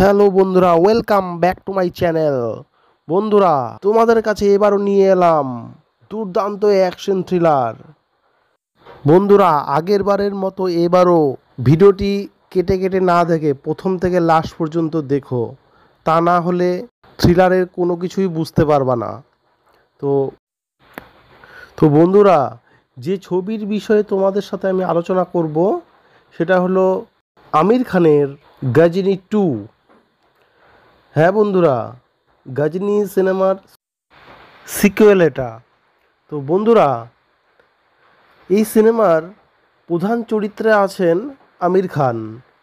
Hello বন্ধুরা, welcome back to my channel. বন্ধুরা, তোমাদের কাছে এবারও নিয়ে এলাম দুর্দান্ত অ্যাকশন থ্রিলার। বন্ধুরা, আগের বারের মতো এবারও ভিডিওটি কেটে কেটে না দেখে প্রথম থেকে লাস্ট পর্যন্ত দেখো, তা না হলে থ্রিলারের কোনো কিছুই বুঝতে পারবা না। তো তো বন্ধুরা, যে ছবির বিষয়ে তোমাদের সাথে আমি আলোচনা করব সেটা হলো আমির খানের গজনী 2। হ্যাঁ বন্ধুরা, গজনী সিনেমার সিকুয়েল এটা। তো বন্ধুরা, এই সিনেমার প্রধান চরিত্রে আছেন আমির খান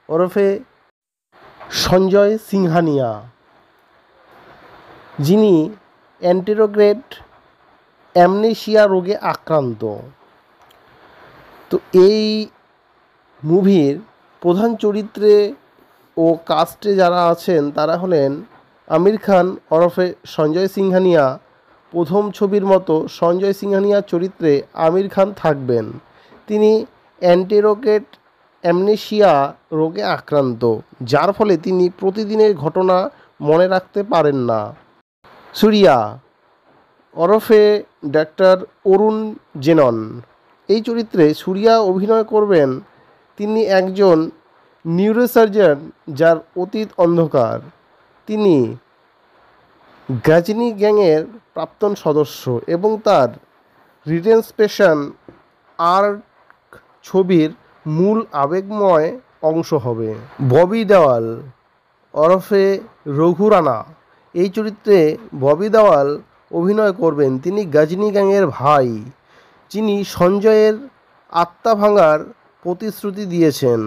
ওরফে সঞ্জয় সিংহানিয়া, যিনি অ্যান্টেরোগ্রেড অ্যামনেশিয়া রোগে আক্রান্ত। তো এই মুভির প্রধান চরিত্রে ও কাস্টে যারা আছেন তারা হলেন আমির খান ওরফে সঞ্জয় সিংহানিয়া। প্রথম ছবির মতো সঞ্জয় সিংহানিয়ার চরিত্রে আমির খান থাকবেন। তিনি অ্যান্টেরোগেট অ্যামনেশিয়া রোগে আক্রান্ত, যার ফলে তিনি প্রতিদিনের ঘটনা মনে রাখতে পারেন না। সূর্যা ওরফে ডাক্তার অরুণ জেনন, এই চরিত্রে সূর্যা অভিনয় করবেন। তিনি একজন নিউরোসার্জন যার অতীত অন্ধকার। তিনি গজনী গ্যাংয়ের প্রাক্তন সদস্য এবং তার রিডেম্পশন আর্ক ছবির মূল আবেগময় অংশ হবে। ববি দেওয়াল ওরফে রঘু রানা, এই চরিত্রে ববি দেওয়াল অভিনয় করবেন। তিনি গজনী গ্যাংয়ের ভাই, যিনি সঞ্জয়ের আত্মা ভাঙার প্রতিশ্রুতি দিয়েছেন।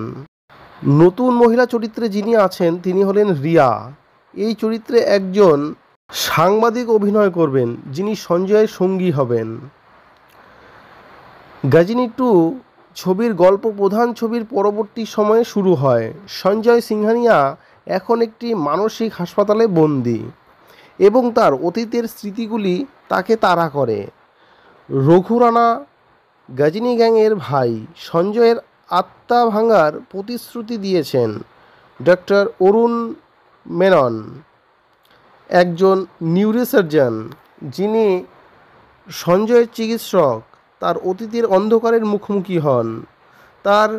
নতুন মহিলা চরিত্রে যিনি আছেন তিনি হলেন রিয়া। এই চরিত্রে একজন সাংবাদিক অভিনয় করবেন, যিনি সঞ্জয়ের সঙ্গী হবেন। গজনী 2 ছবির গল্প প্রধান ছবির পরবর্তী সময়ে শুরু হয়। সঞ্জয় সিংহানিয়া এখন একটি মানসিক হাসপাতালে বন্দী এবং তার অতীতের স্মৃতিগুলি তাকে তাড়া করে। রঘু রানা গজনী গ্যাংয়ের ভাই, সঞ্জয়ের আত্মা ভাঙার প্রতিশ্রুতি দিয়েছেন। ডক্টর অরুণ মেনন একজন নিউরোসার্জন, যিনি সঞ্জয়ের চিকিৎসক, তার অতীতের অন্ধকারের মুখোমুখি হন। তার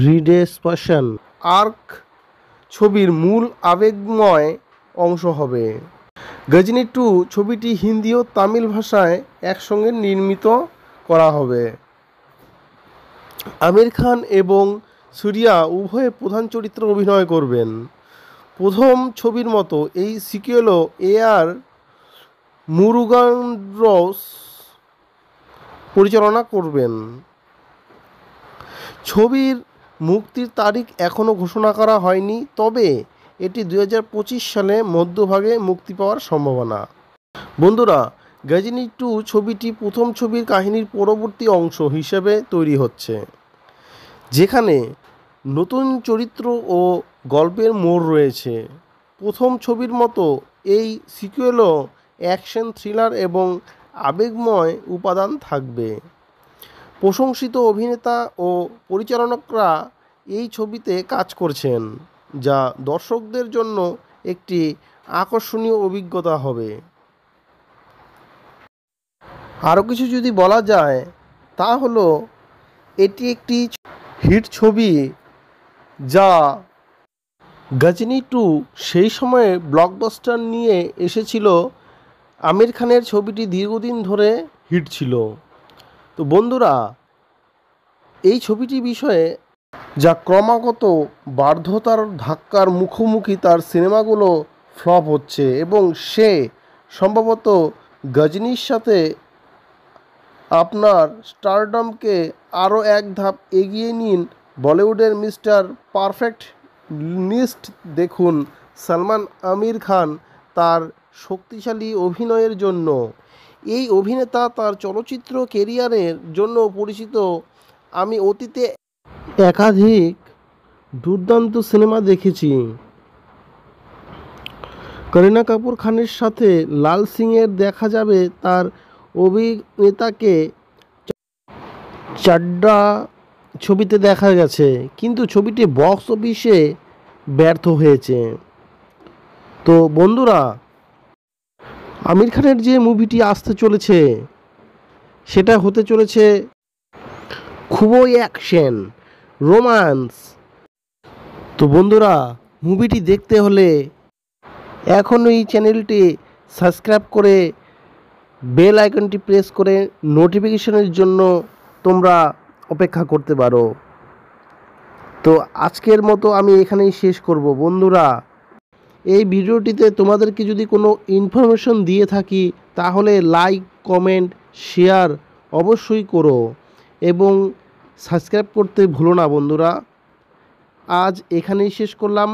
রিডেম্পশন আর্ক ছবির মূল আবেগময় অংশ হবে। গজনী 2 ছবিটি হিন্দি ও তামিল ভাষায় একসঙ্গে নির্মিত করা হবে। আমির খান এবং সূর্যা উভয়ে প্রধান চরিত্রে অভিনয় করবেন। প্রথম ছবির মতো এই সিকুয়েলও আর মুরুগানরস পরিচালনা করবেন। ছবির মুক্তির তারিখ এখনও ঘোষণা করা হয়নি, তবে এটি 2025 সালে মধ্যভাগে মুক্তি পাওয়ার সম্ভাবনা। বন্ধুরা, গজনী 2 ছবিটি প্রথম ছবির কাহিনীর পরবর্তী অংশ হিসেবে তৈরি হচ্ছে, যেখানে নতুন চরিত্র ও গল্পের মোড় রয়েছে। প্রথম ছবির মতো এই সিকুয়েলও অ্যাকশন থ্রিলার এবং আবেগময় উপাদান থাকবে। প্রশংসিত অভিনেতা ও পরিচালকরা এই ছবিতে কাজ করছেন, যা দর্শকদের জন্য একটি আকর্ষণীয় অভিজ্ঞতা হবে। আরও কিছু যদি বলা যায়, তা হলো এটি একটি হিট ছবি, যা গজনী 2 সেই সময়ে ব্লকবাস্টার নিয়ে এসেছিল। আমির খানের ছবিটি দীর্ঘদিন ধরে হিট ছিল। তো বন্ধুরা, এই ছবিটি বিষয়ে যা ক্রমাগত ব্যর্থতার ধাক্কার মুখোমুখি তার সিনেমাগুলো ফ্লপ হচ্ছে এবং সে সম্ভবত গজনীর সাথে আপনার স্টারডমকে আরও এক ধাপ এগিয়ে নিন। বলিউডের মিস্টার পারফেক্ট লিস্ট দেখুন সলমান আমির খান তার শক্তিশালী অভিনয়ের জন্য। এই অভিনেতা তার চলচ্চিত্র কেরিয়ারের জন্য পরিচিত। আমি অতীতে একাধিক দুর্দান্ত সিনেমা দেখেছি। করিনা কাপুর খানের সাথে লাল সিংয়ের দেখা যাবে তার অভিনেতাকে চাড্ডা ছবিতে দেখা গেছে, কিন্তু ছবিটি বক্স অফিসে ব্যর্থ হয়েছে। তো বন্ধুরা, আমির খানের যে মুভিটি আসতে চলেছে সেটা হতে চলেছে খুবই অ্যাকশন, রোম্যান্স। তো বন্ধুরা, মুভিটি দেখতে হলে এখন এই চ্যানেলটি সাবস্ক্রাইব করে বেল আইকনটি প্রেস করে নোটিফিকেশনের জন্য তোমরা অপেক্ষা করতে পারো। তো আজকের মতো আমি এখানেই শেষ করব বন্ধুরা। এই ভিডিওটিতে তোমাদেরকে যদি কোনো ইনফরমেশন দিয়ে থাকি তাহলে লাইক, কমেন্ট, শেয়ার অবশ্যই করো এবং সাবস্ক্রাইব করতে ভুলো না বন্ধুরা। আজ এখানেই শেষ করলাম।